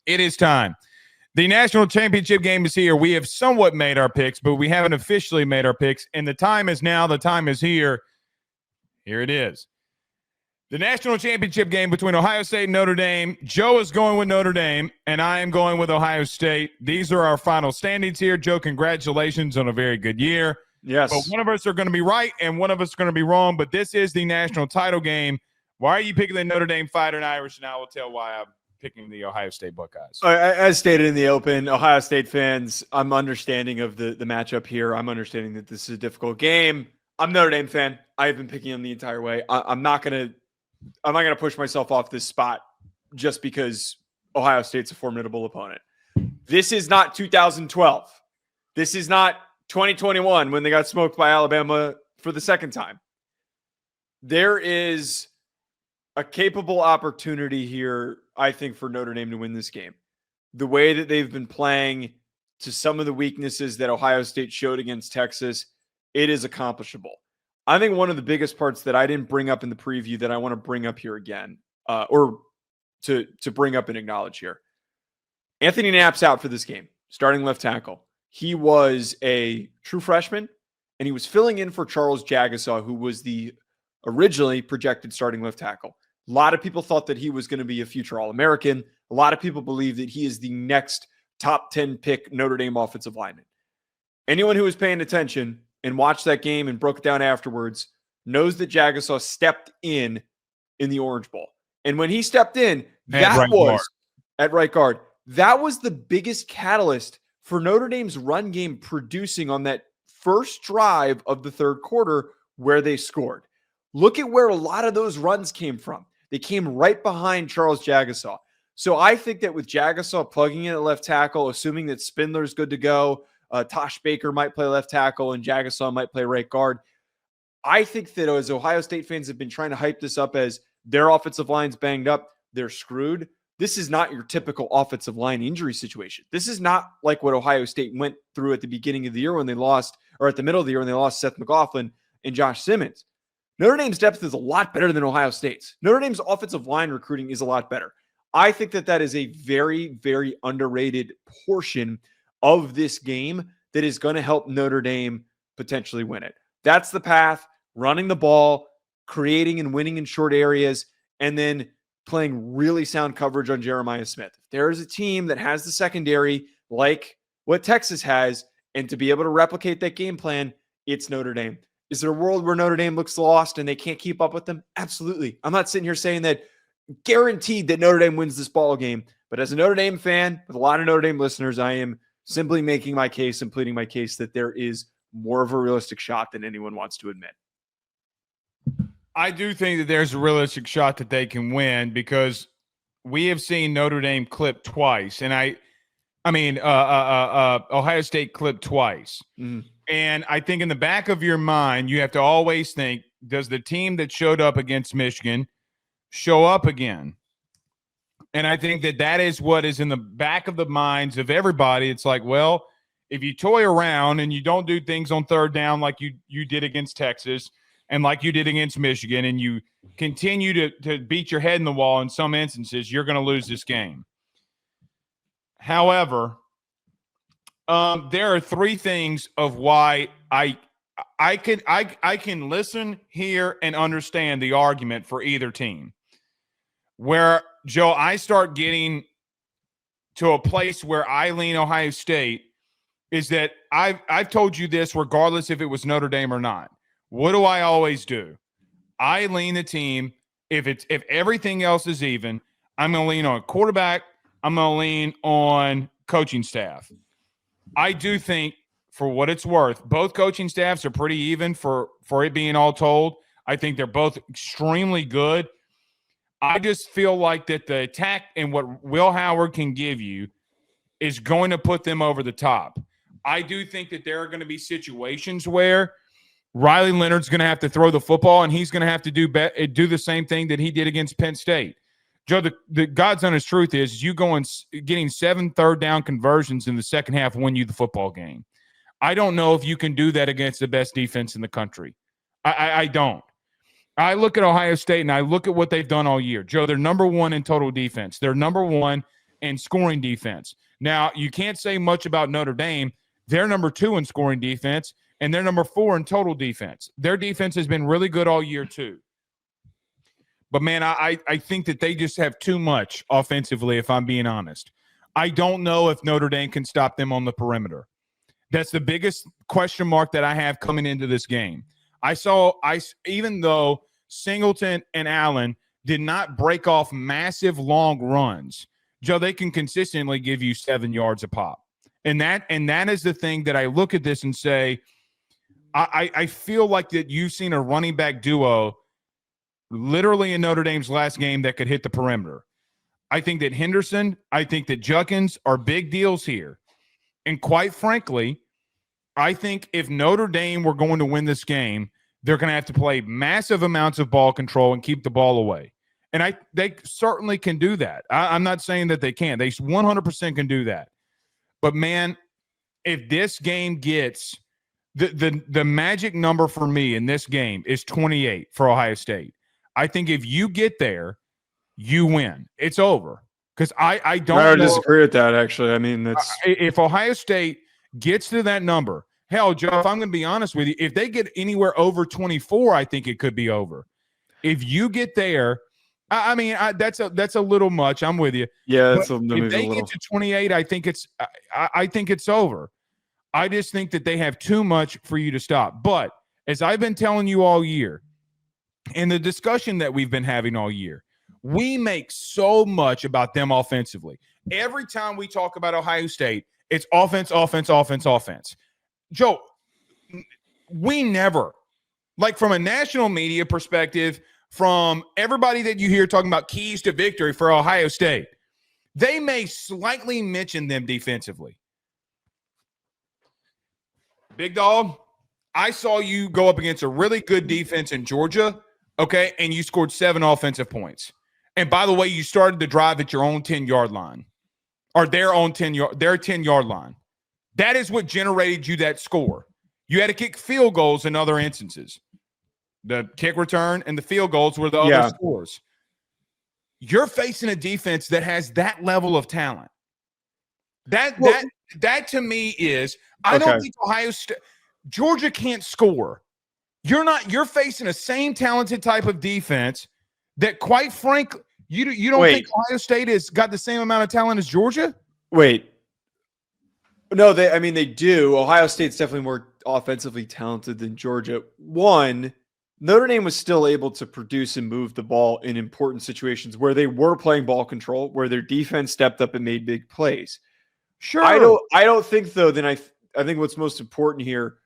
It is time. The national championship game is here. We have somewhat made our picks, but we haven't officially made our picks. And the time is now. The time is here. Here it is. The national championship game between Ohio State and Notre Dame. Joe is going with Notre Dame, and I am going with Ohio State. These are our final standings here. Joe, congratulations on a very good year. Yes. But one of us are going to be right, and one of us are going to be wrong. But this is the national title game. Why are you picking the Notre Dame Fighting Irish? And I will tell why I'm picking the Ohio State Buckeyes. As stated in the open, Ohio State fans, I'm understanding of the matchup here. I'm understanding that this is a difficult game. I'm a Notre Dame fan. I've been picking them the entire way. I'm not gonna push myself off this spot just because Ohio State's a formidable opponent. This is not 2012. This is not 2021 when they got smoked by Alabama for the second time. There is a capable opportunity here, I think, for Notre Dame to win this game. The way that they've been playing, to some of the weaknesses that Ohio State showed against Texas, it is accomplishable. I think one of the biggest parts that I didn't bring up in the preview that I want to bring up here again, or to bring up and acknowledge here. Anthony Knapp's out for this game, starting left tackle. He was a true freshman, and he was filling in for Charles Jagasaw, who was the originally projected starting left tackle. A lot of people thought that he was going to be a future All-American. A lot of people believe that he is the next top 10 pick Notre Dame offensive lineman. Anyone who was paying attention and watched that game and broke it down afterwards knows that Jagasaw stepped in the Orange Bowl. And when he stepped in, that was at right guard. That was the biggest catalyst for Notre Dame's run game producing on that first drive of the third quarter where they scored. Look at where a lot of those runs came from. They came right behind Charles Jagasaw. So I think that with Jagasaw plugging in at left tackle, assuming that Spindler's good to go, Tosh Baker might play left tackle and Jagasaw might play right guard. I think that as Ohio State fans have been trying to hype this up as their offensive line's banged up, they're screwed. This is not your typical offensive line injury situation. This is not like what Ohio State went through at the beginning of the year when they lost, or at the middle of the year when they lost Seth McLaughlin and Josh Simmons. Notre Dame's depth is a lot better than Ohio State's. Notre Dame's offensive line recruiting is a lot better. I think that that is a very, very underrated portion of this game that is going to help Notre Dame potentially win it. That's the path: running the ball, creating and winning in short areas, and then playing really sound coverage on Jeremiah Smith. If there is a team that has the secondary like what Texas has, and to be able to replicate that game plan, it's Notre Dame. Is there a world where Notre Dame looks lost and they can't keep up with them? Absolutely. I'm not sitting here saying that guaranteed that Notre Dame wins this ball game. But as a Notre Dame fan, with a lot of Notre Dame listeners, I am simply making my case and pleading my case that there is more of a realistic shot than anyone wants to admit. I do think that there's a realistic shot that they can win because we have seen Notre Dame clip twice. And Ohio State clipped twice. Mm-hmm. And I think in the back of your mind, you have to always think, does the team that showed up against Michigan show up again? And I think that that is what is in the back of the minds of everybody. It's like, well, if you toy around and you don't do things on third down like you did against Texas and like you did against Michigan, and you continue to beat your head in the wall in some instances, you're going to lose this game. However, there are three things of why I can listen, hear, and understand the argument for either team. Where, Joe, I start getting to a place where I lean Ohio State is that I've told you this regardless if it was Notre Dame or not. What do I always do? I lean the team. If everything else is even, I'm going to lean on quarterback. I'm going to lean on coaching staff. I do think, for what it's worth, both coaching staffs are pretty even for it being all told. I think they're both extremely good. I just feel like that the attack and what Will Howard can give you is going to put them over the top. I do think that there are going to be situations where Riley Leonard's going to have to throw the football, and he's going to have to do the same thing that he did against Penn State. Joe, the God's honest truth is you getting 7 third-down conversions in the second half win you the football game. I don't know if you can do that against the best defense in the country. I don't. I look at Ohio State, and I look at what they've done all year. Joe, they're number one in total defense. They're number one in scoring defense. Now, you can't say much about Notre Dame. They're number 2 in scoring defense, and they're number 4 in total defense. Their defense has been really good all year, too. But, man, I think that they just have too much offensively, if I'm being honest. I don't know if Notre Dame can stop them on the perimeter. That's the biggest question mark that I have coming into this game. Even though Singleton and Allen did not break off massive long runs, Joe, they can consistently give you 7 yards a pop. And that is the thing that I look at this and say, I feel like that you've seen a running back duo literally in Notre Dame's last game that could hit the perimeter. I think that Henderson, I think that Judkins are big deals here. And quite frankly, I think if Notre Dame were going to win this game, they're going to have to play massive amounts of ball control and keep the ball away. And they certainly can do that. I'm not saying that they can't. They 100% can do that. But, man, if this game gets the magic number for me in this game is 28 for Ohio State. I think if you get there, you win. It's over. Because I don't disagree with that, actually. I mean, that's if Ohio State gets to that number, hell, Joe, if I'm going to be honest with you, if they get anywhere over 24, I think it could be over. If you get there, I mean, that's a little much. I'm with you. Yeah, if they get to 28, I think it's over. I just think that they have too much for you to stop. But as I've been telling you all year, in the discussion that we've been having all year, we make so much about them offensively. Every time we talk about Ohio State, it's offense, offense, offense, offense. Joe, we never, like from a national media perspective, from everybody that you hear talking about keys to victory for Ohio State, they may slightly mention them defensively. Big dog, I saw you go up against a really good defense in Georgia, okay, and you scored 7 offensive points. And by the way, you started the drive at your own 10-yard line, or their 10-yard line. That is what generated you that score. You had to kick field goals in other instances. The kick return and the field goals were the other scores. You're facing a defense that has that level of talent. That to me is I don't think Ohio State, Georgia can't score. You're facing a same talented type of defense that, quite frankly, you don't think Ohio State has got the same amount of talent as Georgia? Wait. No, they do. Ohio State's definitely more offensively talented than Georgia. One, Notre Dame was still able to produce and move the ball in important situations where they were playing ball control, where their defense stepped up and made big plays. Sure. I don't think, though, then I think what's most important here,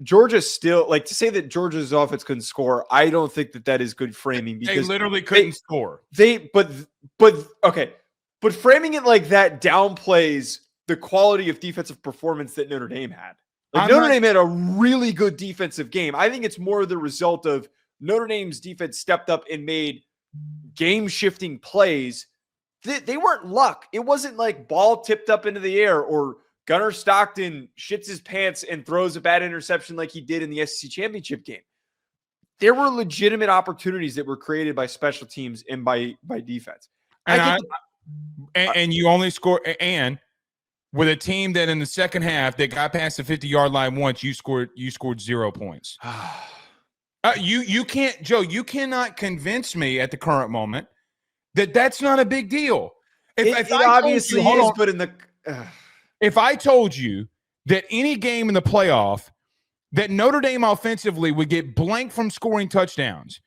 Georgia still, like, to say that Georgia's offense couldn't score, I don't think that is good framing, because they literally couldn't score. But framing it like that downplays the quality of defensive performance that Notre Dame had. Notre Dame had a really good defensive game. I think it's more the result of Notre Dame's defense stepped up and made game-shifting plays. They weren't luck. It wasn't like ball tipped up into the air or Gunnar Stockton shits his pants and throws a bad interception like he did in the SEC championship game. There were legitimate opportunities that were created by special teams and by defense. And you only score, and with a team that in the second half that got past the 50-yard line once, you scored 0 points. You can't, Joe. You cannot convince me at the current moment that that's not a big deal. It obviously is, but in the if I told you that any game in the playoff that Notre Dame offensively would get blank from scoring touchdowns,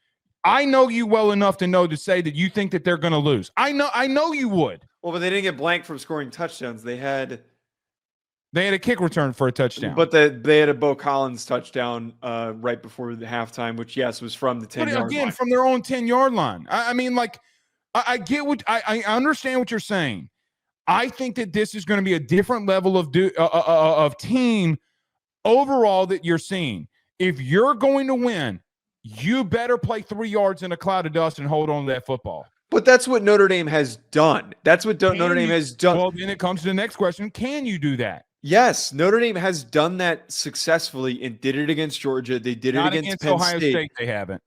I know you well enough to know to say that you think that they're going to lose. I know you would. Well, but they didn't get blank from scoring touchdowns. They had a kick return for a touchdown. But they had a Bo Collins touchdown right before the halftime, which, yes, was from the 10-yard line. Again, from their own 10-yard line. I mean, like, I get what I understand what you're saying. I think that this is going to be a different level of team overall that you're seeing. If you're going to win, you better play 3 yards in a cloud of dust and hold on to that football. But that's what Notre Dame has done. Notre Dame has done. Well, then it comes to the next question. Can you do that? Yes, Notre Dame has done that successfully and did it against Georgia. They did it against Penn Ohio State. State. They haven't.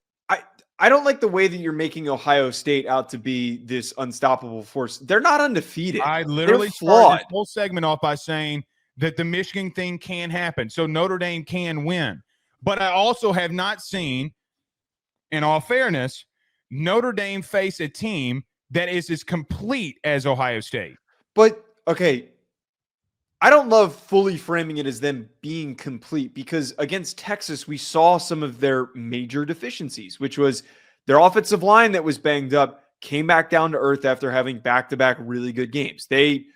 I don't like the way that you're making Ohio State out to be this unstoppable force. They're not undefeated. I literally They're started flawed. this whole segment off by saying that the Michigan thing can happen. So Notre Dame can win. But I also have not seen, in all fairness, Notre Dame face a team that is as complete as Ohio State. But, okay, I don't love fully framing it as them being complete because against Texas, we saw some of their major deficiencies, which was their offensive line that was banged up, came back down to earth after having back-to-back really good games. They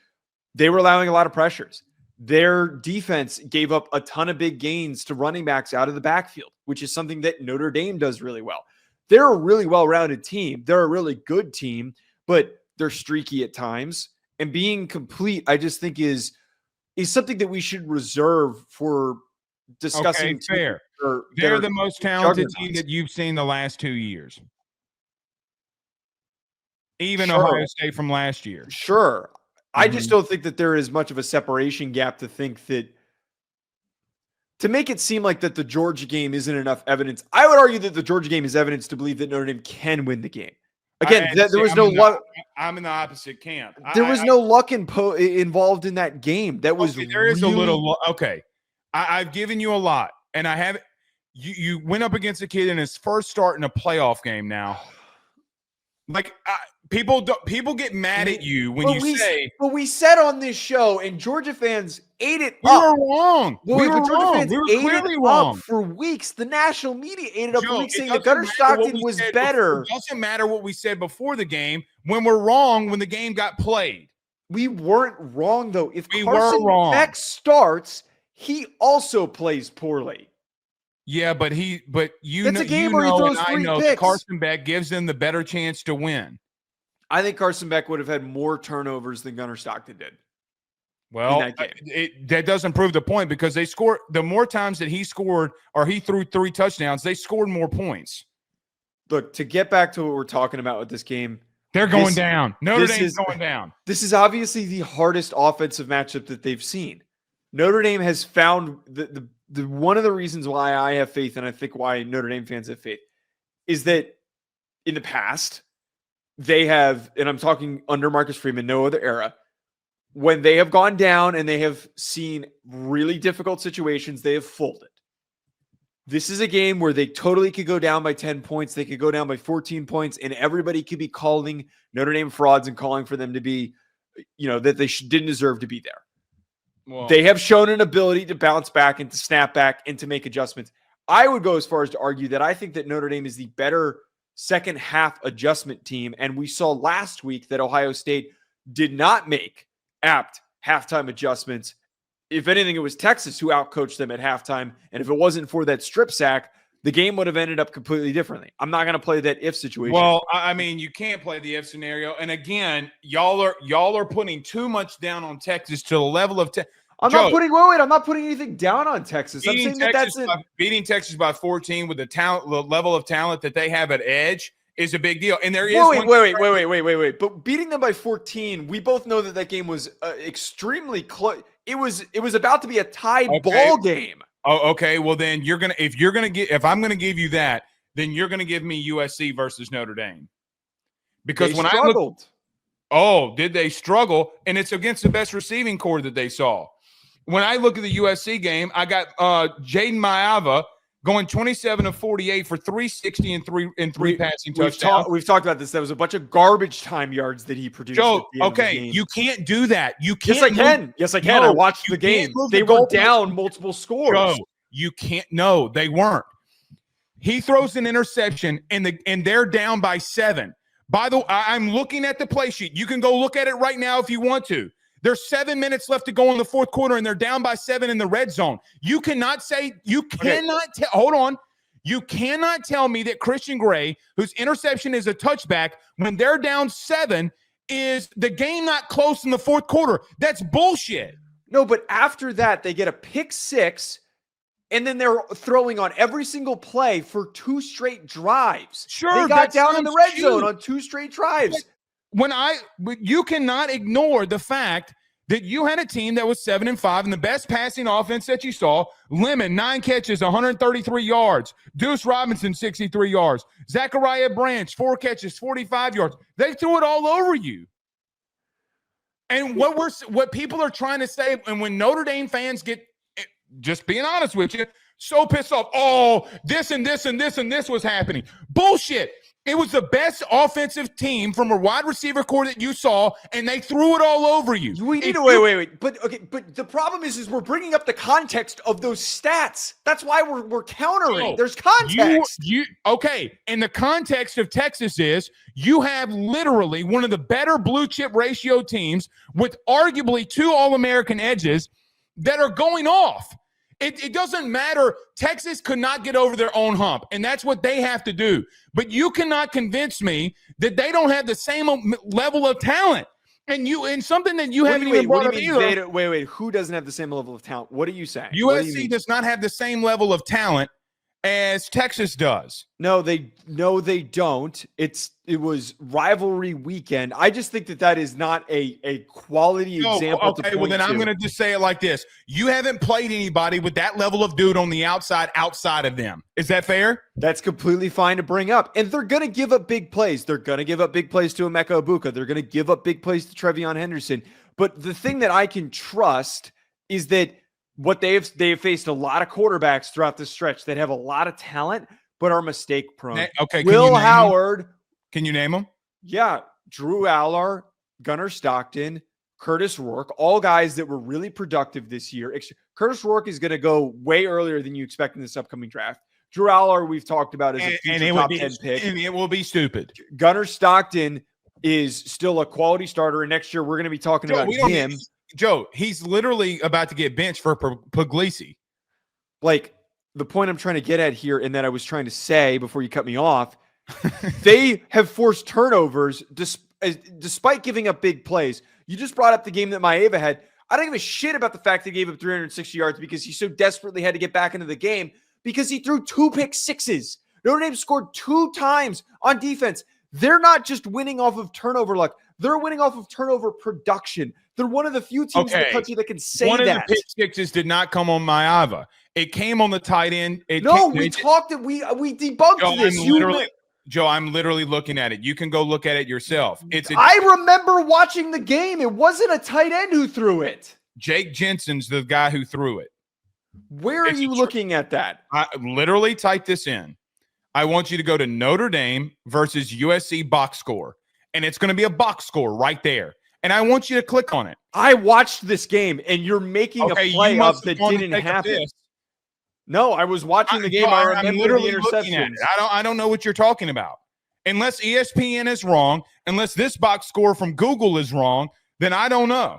were allowing a lot of pressures. Their defense gave up a ton of big gains to running backs out of the backfield, which is something that Notre Dame does really well. They're a really well-rounded team. They're a really good team, but they're streaky at times. And being complete, I just think is something that we should reserve for discussing. Okay, fair. They're the most talented team that you've seen the last 2 years. Even Ohio State from last year. Sure. I just don't think that there is much of a separation gap to think that to make it seem like that the Georgia game isn't enough evidence. I would argue that the Georgia game is evidence to believe that Notre Dame can win the game. Again, there was no luck. I'm in the opposite camp. There was no luck involved in that game. That was there is a little. Okay, I've given you a lot, and I haven't. You went up against a kid in his first start in a playoff game. Now, like people get mad at you when you say. But we said on this show, and Georgia fans ate it up. We were wrong. We were wrong. We were clearly wrong for weeks. The national media ate it up Joe, for weeks, saying that Gunnar Stockton was better. It doesn't matter what we said before the game when we're wrong when the game got played. We weren't wrong, though. If Carson Beck starts, he also plays poorly. Yeah, but that's a game where he throws three picks. That Carson Beck gives them the better chance to win. I think Carson Beck would have had more turnovers than Gunnar Stockton did. Well, that doesn't prove the point because they scored the more times that he scored or he threw 3 touchdowns, they scored more points. Look, to get back to what we're talking about with this game, they're going down. Notre Dame's going down. This is obviously the hardest offensive matchup that they've seen. Notre Dame has found the one of the reasons why I have faith, and I think why Notre Dame fans have faith, is that in the past, they have, and I'm talking under Marcus Freeman, no other era, when they have gone down and they have seen really difficult situations, they have folded. This is a game where they totally could go down by 10 points. They could go down by 14 points, and everybody could be calling Notre Dame frauds and calling for them to be, that they didn't deserve to be there. Well, they have shown an ability to bounce back and to snap back and to make adjustments. I would go as far as to argue that I think that Notre Dame is the better second half adjustment team. And we saw last week that Ohio State did not make apt halftime adjustments. If anything, it was Texas who outcoached them at halftime. And if it wasn't for that strip sack, the game would have ended up completely differently. I'm not going to play that if situation. Well, I mean, you can't play the if scenario. And again, y'all are putting too much down on Texas to the level of I'm not putting anything down on Texas. I'm saying beating Texas by 14 with the level of talent that they have at edge is a big deal. And there is wait. But beating them by 14, we both know that game was extremely close. It was about to be a tied ball game. Oh, okay. Well, then if I'm gonna give you that, then you're gonna give me USC versus Notre Dame. Because they struggled. Did they struggle? And it's against the best receiving core that they saw. When I look at the USC game, I got Jaden Maiava going 27 of 48 for 360 and three passing touchdowns. We've talked about this. There was a bunch of garbage time yards that he produced. Joe, you can't do that. You can't. Yes, I can. Yes, I can. I watched the game. They were down multiple scores. Joe, you can't. No, they weren't. He throws an interception, and they're down by 7. By the way, I'm looking at the play sheet. You can go look at it right now if you want to. There's 7 minutes left to go in the fourth quarter, and they're down by 7 in the red zone. You cannot hold on. You cannot tell me that Christian Gray, whose interception is a touchback, when they're down 7, is the game not close in the fourth quarter. That's bullshit. No, but after that, they get a pick 6, and then they're throwing on every single play for 2 straight drives. Sure, they got down in the red zone on 2 straight drives. But you cannot ignore the fact that you had a team that was 7-5 and the best passing offense that you saw. Lemon, 9 catches, 133 yards. Deuce Robinson, 63 yards. Zachariah Branch, 4 catches, 45 yards. They threw it all over you. And what people are trying to say, and when Notre Dame fans get, just being honest with you, so pissed off, oh, this and this and this and this was happening. Bullshit. It was the best offensive team from a wide receiver core that you saw, and they threw it all over you. We need to wait. But the problem is we're bringing up the context of those stats. That's why we're countering. There's context. Okay. And the context of Texas is you have literally one of the better blue chip ratio teams with arguably 2 All-American edges that are going off. It doesn't matter. Texas could not get over their own hump, and that's what they have to do. But you cannot convince me that they don't have the same level of talent. And something that you haven't even brought up either. Wait. Who doesn't have the same level of talent? What are you saying? USC does not have the same level of talent as Texas does. No, they don't. It was rivalry weekend. I just think that is not a quality example. Okay, well then I'm going to just say it like this: you haven't played anybody with that level of dude on the outside of them. Is that fair? That's completely fine to bring up. And they're going to give up big plays. They're going to give up big plays to Emeka Ibuka. They're going to give up big plays to Trevion Henderson. But the thing that I can trust is that what they have faced a lot of quarterbacks throughout the stretch that have a lot of talent but are mistake prone. Okay, Will Howard. Can you name them? Yeah, Drew Aller, Gunnar Stockton, Curtis Rourke, all guys that were really productive this year. Curtis Rourke is going to go way earlier than you expect in this upcoming draft. Drew Aller, we've talked about as a future top 10 pick. And it will be stupid. Gunnar Stockton is still a quality starter, and next year we're going to be talking about him. Joe, he's literally about to get benched for Puglisi. Like, the point I'm trying to get at here, and that I was trying to say before you cut me off, they have forced turnovers despite giving up big plays. You just brought up the game that Maeva had. I don't give a shit about the fact they gave up 360 yards because he so desperately had to get back into the game because he threw 2 pick sixes. Notre Dame scored 2 times on defense. They're not just winning off of turnover luck. They're winning off of turnover production. They're one of the few teams in the country that can say that. One of the pick sixes did not come on Maeva. It came on the tight end. We debunked this. Joe, I'm literally looking at it. You can go look at it yourself. I remember watching the game. It wasn't a tight end who threw it. Jake Jensen's the guy who threw it. Where are you looking at that? I literally typed this in. I want you to go to Notre Dame versus USC box score. And it's going to be a box score right there. And I want you to click on it. I watched this game, and you're making a play up that didn't happen. No, I was watching the game. I remember the interceptions. I don't know what you're talking about. Unless ESPN is wrong, unless this box score from Google is wrong, then I don't know.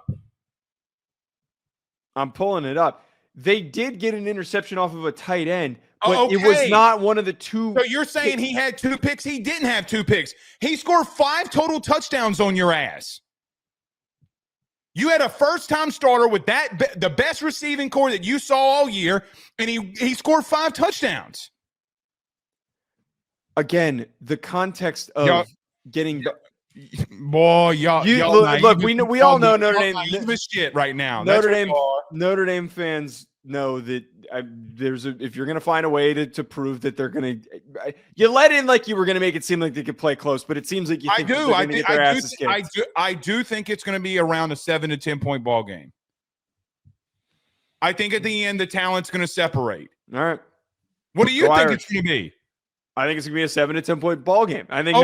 I'm pulling it up. They did get an interception off of a tight end, but it was not one of the 2. So you're saying he had 2 picks? He didn't have 2 picks. He scored 5 total touchdowns on your ass. You had a first-time starter with the best receiving core that you saw all year, and he scored 5 touchdowns. Again, the context of getting boy, look, we all know Notre Dame. Give a shit right now. Notre Dame fans know that if you're going to find a way to prove that they're going to, you let in like you were going to make it seem like they could play close, but it seems like you think I do think it's going to be around a 7 to 10 point ball game. I think at the end the talent's going to separate. All right. What do you think it's going to be? I think it's going to be a 7 to 10 point ball game. I think I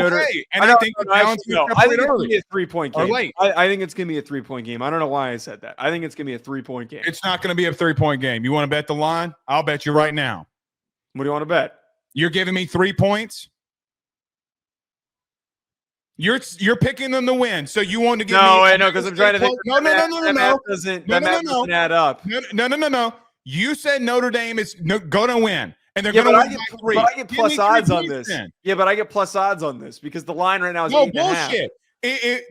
think the talent's going to separate early. Be a 3-point game. I think it's going to be a 3-point game. I don't know why I said that. I think it's going to be a 3-point game. It's not going to be a 3-point game. You want to bet the line? I'll bet you right now. What do you want to bet? You're giving me 3 points? You're picking them to win, so you want to give me? No, because I'm trying to think. No. That doesn't add up. No. You said Notre Dame is going to win. And they're going to win by 3. But I get plus odds on this. Yeah, but I get plus odds on this because the line right now is 8.5. Bullshit.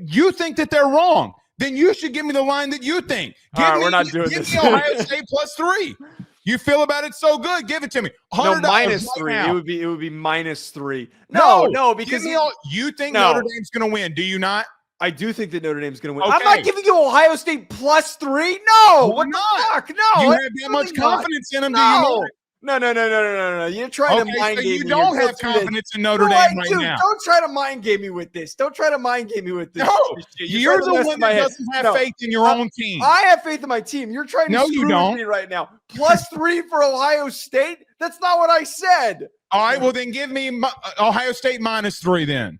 You think that they're wrong. Then you should give me the line that you think. We're not doing this. Give me Ohio State plus 3. You feel about it so good. Give it to me. No, minus 3. It would be minus 3. No, because you think Notre Dame's going to win. Do you not? I do think that Notre Dame's going to win. Okay. I'm not giving you Ohio State +3. No. Why What not? the fuck? No. You have that much confidence in them, do you No. not? No. You're trying to mind so game you me. don't have confidence in Notre Dame right now. Don't try to mind game me with this. Don't try to mind game me with this. No, you're the one that doesn't have No, faith in your own team. I have faith in my team. You're trying to No, you screw don't. with me right now. +3 for Ohio State? That's not what I said. All right, well then give me Ohio State -3 then.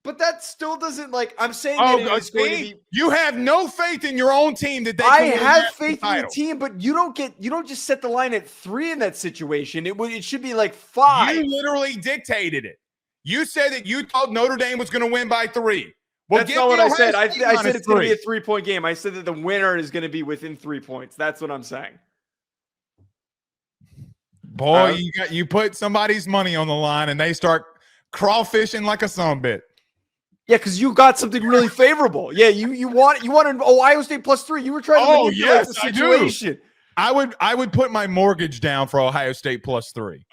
But that still doesn't I'm saying that it's going to be. You have no faith in your own team that they can I win have that faith in title. the team, but you don't just set the line at 3 in that situation. It should be 5. You literally dictated it. You said that you thought Notre Dame was going to win by 3. Well, that's not what I said. I said it's going to be a -3. 3-point game. I said that the winner is going to be within 3 points. That's what I'm saying. Boy, you put somebody's money on the line and they start crawfishing like a sumbit. Yeah, because you got something really favorable. Yeah, you wanted Ohio State +3. You were trying to manipulate the situation. I would put my mortgage down for Ohio State +3.